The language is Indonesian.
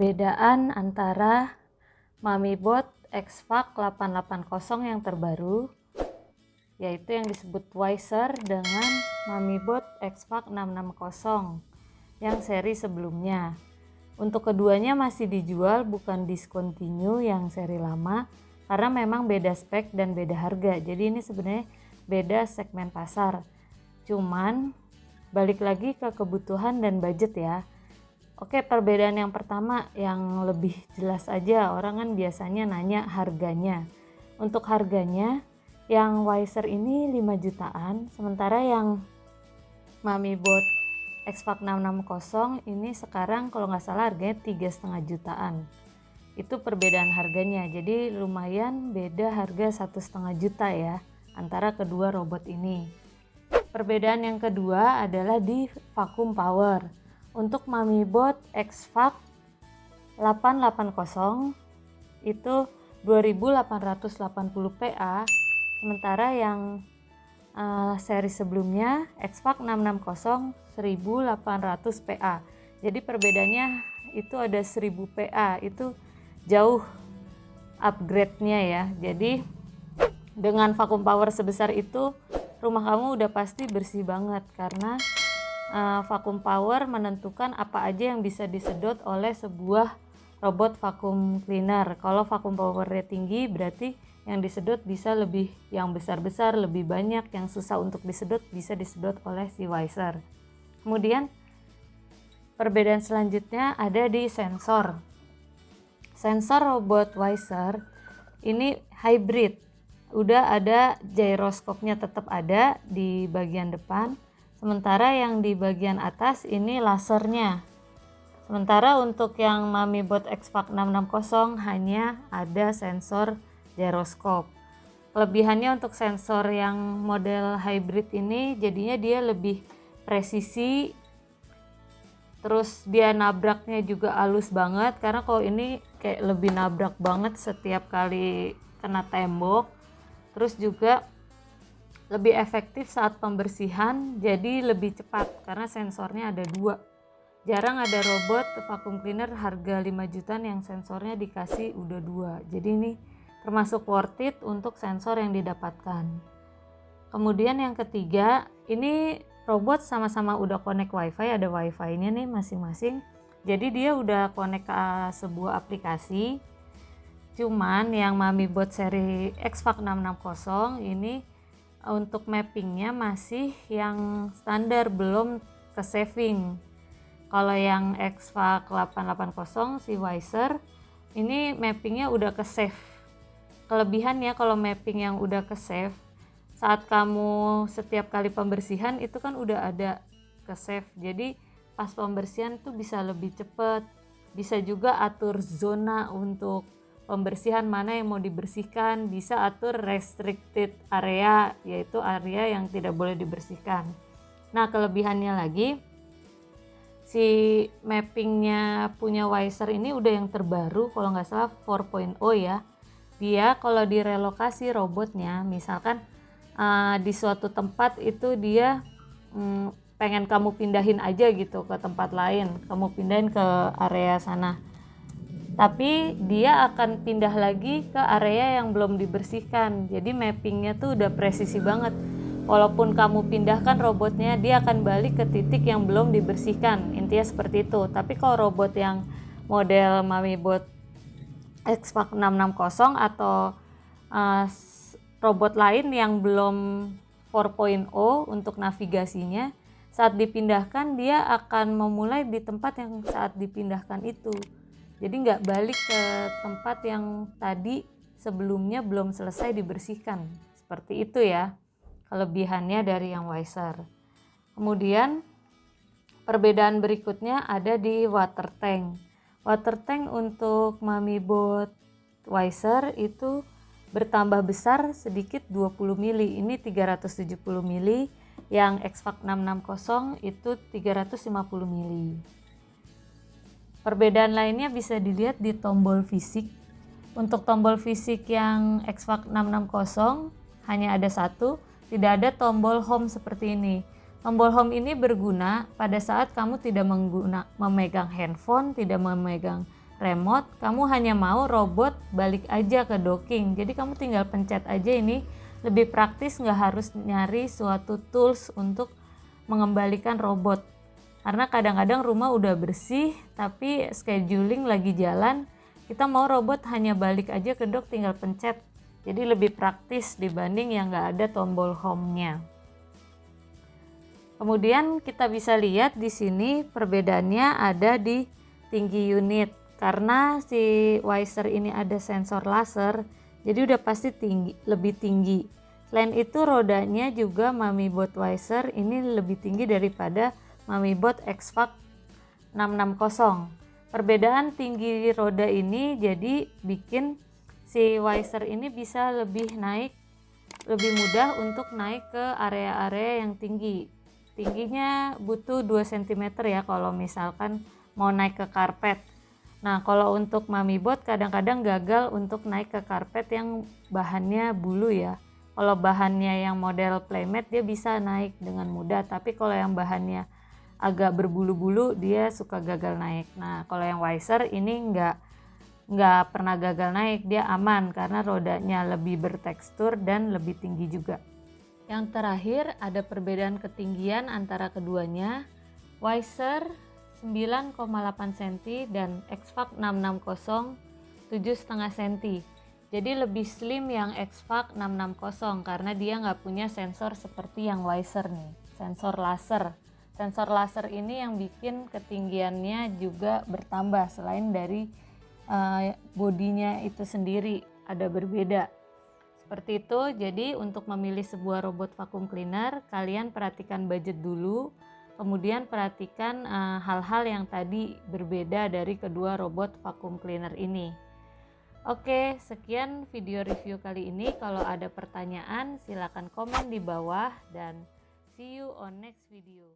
Perbedaan antara MamiBot X-Fac 880 yang terbaru, yaitu yang disebut Wiser, dengan MamiBot X-Fac 660 yang seri sebelumnya. Untuk keduanya masih dijual, bukan discontinue yang seri lama, karena memang beda spek dan beda harga. Jadi ini sebenarnya beda segmen pasar. Cuman balik lagi ke kebutuhan dan budget ya. Oke, perbedaan yang pertama yang lebih jelas aja, orang kan biasanya nanya harganya. Untuk harganya, yang Wiser ini 5 jutaan, sementara yang MamiBot X-Fac 660 ini sekarang kalau nggak salah harganya 3,5 jutaan. Itu perbedaan harganya, jadi lumayan beda harga 1,5 juta ya antara kedua robot ini. Perbedaan yang kedua adalah di vacuum power. Untuk MamiBot X-Fac 880 itu 2880 PA, sementara yang seri sebelumnya X-Fac 660 1800 PA. Jadi perbedaannya itu ada 1000 PA, itu jauh upgrade-nya ya. Jadi dengan vacuum power sebesar itu rumah kamu udah pasti bersih banget, karena vacuum power menentukan apa aja yang bisa disedot oleh sebuah robot vacuum cleaner. Kalau vacuum powernya tinggi berarti yang disedot bisa lebih, yang besar-besar lebih banyak, yang susah untuk disedot bisa disedot oleh si Wiser. Kemudian perbedaan selanjutnya ada di sensor. Sensor robot Wiser ini hybrid, udah ada gyroscope-nya, tetap ada di bagian depan. Sementara yang di bagian atas ini lasernya. Sementara untuk yang MamiBot X-Fac 660 hanya ada sensor gyroscope. Kelebihannya untuk sensor yang model hybrid ini jadinya dia lebih presisi, terus dia nabraknya juga halus banget, karena kalau ini kayak lebih nabrak banget setiap kali kena tembok. Terus juga lebih efektif saat pembersihan, jadi lebih cepat karena sensornya ada 2. Jarang ada robot vacuum cleaner harga 5 jutaan yang sensornya dikasih udah 2. Jadi ini termasuk worth it untuk sensor yang didapatkan. Kemudian yang ketiga, ini robot sama-sama udah connect wifi, ada wifi-nya nih masing-masing. Jadi dia udah connect ke sebuah aplikasi. Cuman yang MamiBot seri X-Fac 660 ini untuk mappingnya masih yang standar, belum ke saving. Kalau yang X-Fac 880 si Wiser ini mappingnya udah ke save. Kelebihannya kalau mapping yang udah ke save, saat kamu setiap kali pembersihan itu kan udah ada ke save, jadi pas pembersihan tuh bisa lebih cepet. Bisa juga atur zona untuk pembersihan, mana yang mau dibersihkan, bisa atur restricted area, yaitu area yang tidak boleh dibersihkan. Nah, kelebihannya lagi, si mappingnya punya Wiser ini udah yang terbaru, kalau nggak salah 4.0 ya. Dia kalau direlokasi robotnya, misalkan di suatu tempat itu dia pengen kamu pindahin aja gitu ke tempat lain, kamu pindahin ke area sana, tapi dia akan pindah lagi ke area yang belum dibersihkan. Jadi mappingnya tuh udah presisi banget. Walaupun kamu pindahkan robotnya, dia akan balik ke titik yang belum dibersihkan. Intinya seperti itu. Tapi kalau robot yang model MamiBot X-Fac 660 atau robot lain yang belum 4.0 untuk navigasinya, saat dipindahkan dia akan memulai di tempat yang saat dipindahkan itu. Jadi nggak balik ke tempat yang tadi sebelumnya belum selesai dibersihkan. Seperti itu ya kelebihannya dari yang Wiser. Kemudian perbedaan berikutnya ada di water tank. Water tank untuk MamiBot Wiser itu bertambah besar sedikit 20 mili. Ini 370 mili. Yang X-Fac 660 itu 350 mili. Perbedaan lainnya bisa dilihat di tombol fisik. Untuk tombol fisik yang X-Fac 660 hanya ada satu, tidak ada tombol home seperti ini. Tombol home ini berguna pada saat kamu tidak memegang handphone, tidak memegang remote, kamu hanya mau robot balik aja ke docking. Jadi kamu tinggal pencet aja, ini lebih praktis, nggak harus nyari suatu tools untuk mengembalikan robot. Karena kadang-kadang rumah udah bersih tapi scheduling lagi jalan, kita mau robot hanya balik aja ke dock, tinggal pencet. Jadi lebih praktis dibanding yang nggak ada tombol home-nya. Kemudian kita bisa lihat di sini perbedaannya ada di tinggi unit. Karena si Wiser ini ada sensor laser, jadi udah pasti lebih tinggi. Selain itu rodanya juga Mamibot Wiser ini lebih tinggi daripada Mamibot Xvac 660. Perbedaan tinggi roda ini jadi bikin si Wiser ini bisa lebih mudah untuk naik ke area-area yang tinggi. Tingginya butuh 2 cm ya kalau misalkan mau naik ke karpet. Nah, kalau untuk Mamibot kadang-kadang gagal untuk naik ke karpet yang bahannya bulu ya. Kalau bahannya yang model playmat dia bisa naik dengan mudah, tapi kalau yang bahannya agak berbulu-bulu dia suka gagal naik. Nah, kalau yang Wiser ini nggak pernah gagal naik, dia aman karena rodanya lebih bertekstur dan lebih tinggi juga. Yang terakhir ada perbedaan ketinggian antara keduanya. Wiser 9,8 cm dan Xvac 660 7,5 cm. Jadi lebih slim yang Xvac 660 karena dia nggak punya sensor seperti yang Wiser nih, sensor laser. Sensor laser ini yang bikin ketinggiannya juga bertambah, selain dari bodinya itu sendiri ada berbeda. Seperti itu. Jadi untuk memilih sebuah robot vacuum cleaner, kalian perhatikan budget dulu, kemudian perhatikan hal-hal yang tadi berbeda dari kedua robot vacuum cleaner ini. Oke, sekian video review kali ini. Kalau ada pertanyaan silakan komen di bawah dan see you on next video.